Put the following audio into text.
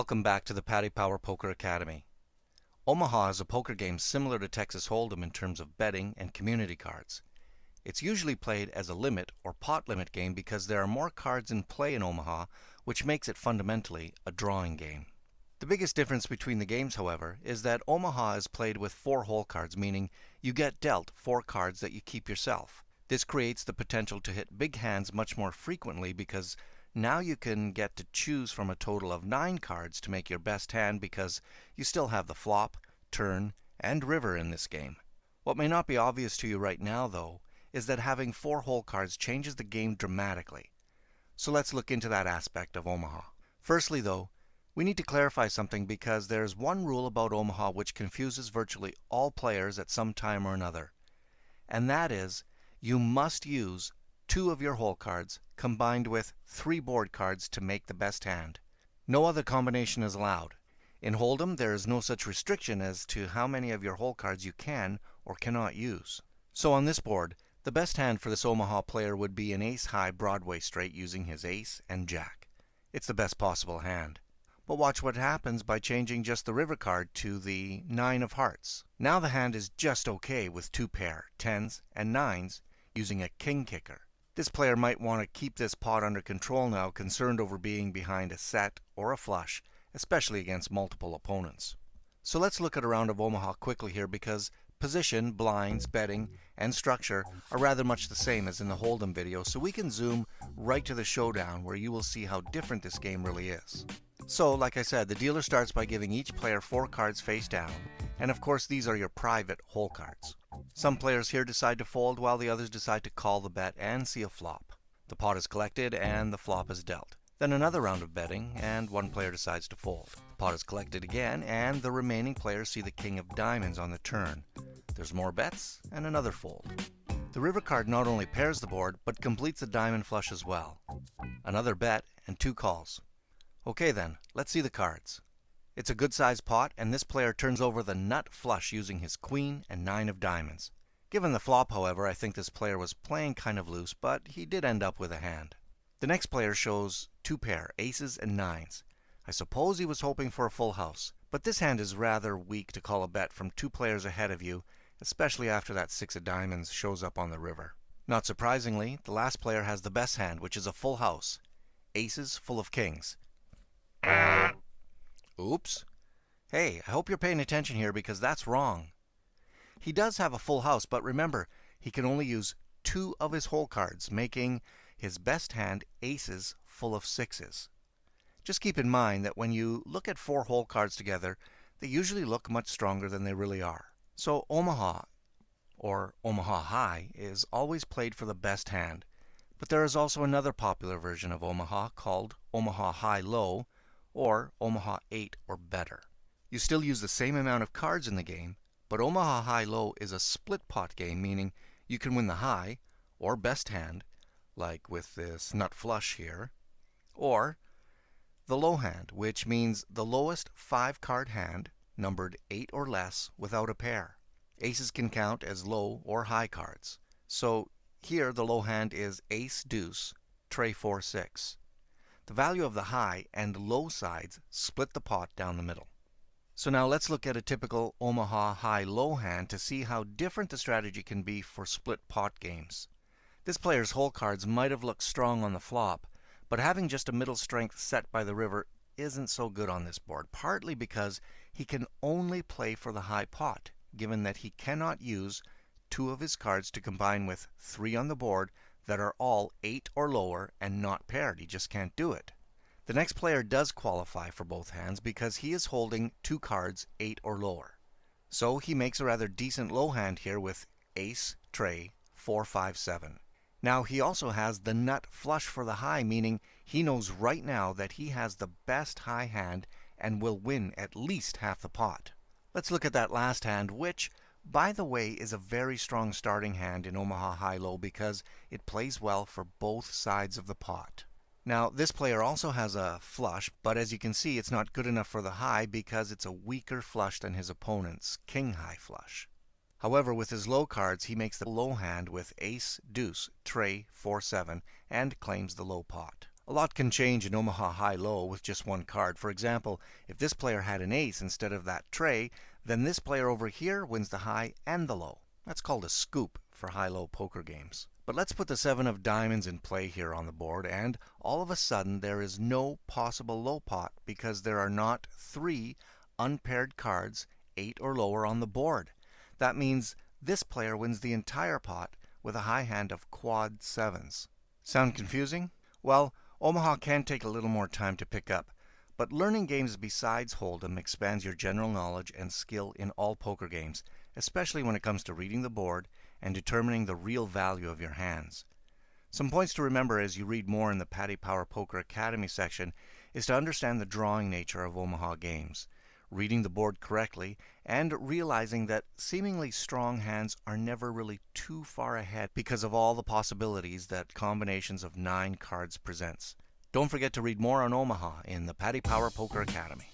Welcome back to the Paddy Power Poker Academy. Omaha is a poker game similar to Texas Hold'em in terms of betting and community cards. It's usually played as a limit or pot limit game because there are more cards in play in Omaha, which makes it fundamentally a drawing game. The biggest difference between the games, however, is that Omaha is played with 4 hole cards, meaning you get dealt 4 cards that you keep yourself. This creates the potential to hit big hands much more frequently because now you can get to choose from a total of 9 cards to make your best hand because you still have the flop, turn, and river in this game. What may not be obvious to you right now, though, is that having 4 hole cards changes the game dramatically. So let's look into that aspect of Omaha. Firstly, though, we need to clarify something because there's one rule about Omaha which confuses virtually all players at some time or another. And that is, you must use 2 of your hole cards combined with 3 board cards to make the best hand. No other combination is allowed. In Hold'em, there is no such restriction as to how many of your hole cards you can or cannot use. So on this board, the best hand for this Omaha player would be an ace-high Broadway straight using his ace and jack. It's the best possible hand. But watch what happens by changing just the river card to the 9 of hearts. Now the hand is just okay with 2 pair, 10s and 9s, using a king kicker. This player might want to keep this pot under control now, concerned over being behind a set or a flush, especially against multiple opponents. So let's look at a round of Omaha quickly here because position, blinds, betting, and structure are rather much the same as in the Hold'em video, so we can zoom right to the showdown where you will see how different this game really is. So, like I said, the dealer starts by giving each player 4 cards face down, and of course these are your private hole cards. Some players here decide to fold while the others decide to call the bet and see a flop. The pot is collected and the flop is dealt. Then another round of betting and one player decides to fold. The pot is collected again and the remaining players see the king of diamonds on the turn. There's more bets and another fold. The river card not only pairs the board but completes the diamond flush as well. Another bet and 2 calls. Okay then, let's see the cards. It's a good sized pot and this player turns over the nut flush using his queen and 9 of diamonds. Given the flop, however, I think this player was playing kind of loose, but he did end up with a hand. The next player shows 2 pair, aces and 9s. I suppose he was hoping for a full house, but this hand is rather weak to call a bet from 2 players ahead of you, especially after that 6 of diamonds shows up on the river. Not surprisingly, the last player has the best hand, which is a full house. Aces full of kings. Oops. Hey, I hope you're paying attention here because that's wrong. He does have a full house, but remember, he can only use 2 of his hole cards, making his best hand aces full of 6s. Just keep in mind that when you look at 4 hole cards together, they usually look much stronger than they really are. So Omaha, or Omaha High, is always played for the best hand. But there is also another popular version of Omaha called Omaha High Low, or Omaha 8 or better. You still use the same amount of cards in the game, but Omaha High Low is a split pot game, meaning you can win the high, or best hand, like with this nut flush here, or the low hand, which means the lowest 5 card hand, numbered 8 or less, without a pair. Aces can count as low or high cards. So here the low hand is ace deuce, tray 4-6. The value of the high and low sides split the pot down the middle. So now let's look at a typical Omaha high-low hand to see how different the strategy can be for split pot games. This player's hole cards might have looked strong on the flop, but having just a middle strength set by the river isn't so good on this board, partly because he can only play for the high pot, given that he cannot use 2 of his cards to combine with 3 on the board that are all 8 or lower and not paired. He just can't do it. The next player does qualify for both hands because he is holding 2 cards 8 or lower. So he makes a rather decent low hand here with ace, tray, 4-5-7. Now he also has the nut flush for the high, meaning he knows right now that he has the best high hand and will win at least half the pot. Let's look at that last hand, which, by the way, is a very strong starting hand in Omaha High-Low because it plays well for both sides of the pot. Now, this player also has a flush, but as you can see, it's not good enough for the high because it's a weaker flush than his opponent's king-high flush. However, with his low cards, he makes the low hand with ace, deuce, tray, 4-7, and claims the low pot. A lot can change in Omaha high-low with just one card. For example, if this player had an ace instead of that tray, then this player over here wins the high and the low. That's called a scoop for high-low poker games. But let's put the 7 of diamonds in play here on the board, and all of a sudden there is no possible low pot because there are not 3 unpaired cards, 8 or lower, on the board. That means this player wins the entire pot with a high hand of quad 7s. Sound confusing? Well, Omaha can take a little more time to pick up, but learning games besides hold'em expands your general knowledge and skill in all poker games, especially when it comes to reading the board and determining the real value of your hands. Some points to remember as you read more in the Paddy Power Poker Academy section is to understand the drawing nature of Omaha games, reading the board correctly, and realizing that seemingly strong hands are never really too far ahead because of all the possibilities that combinations of 9 cards presents. Don't forget to read more on Omaha in the Paddy Power Poker Academy.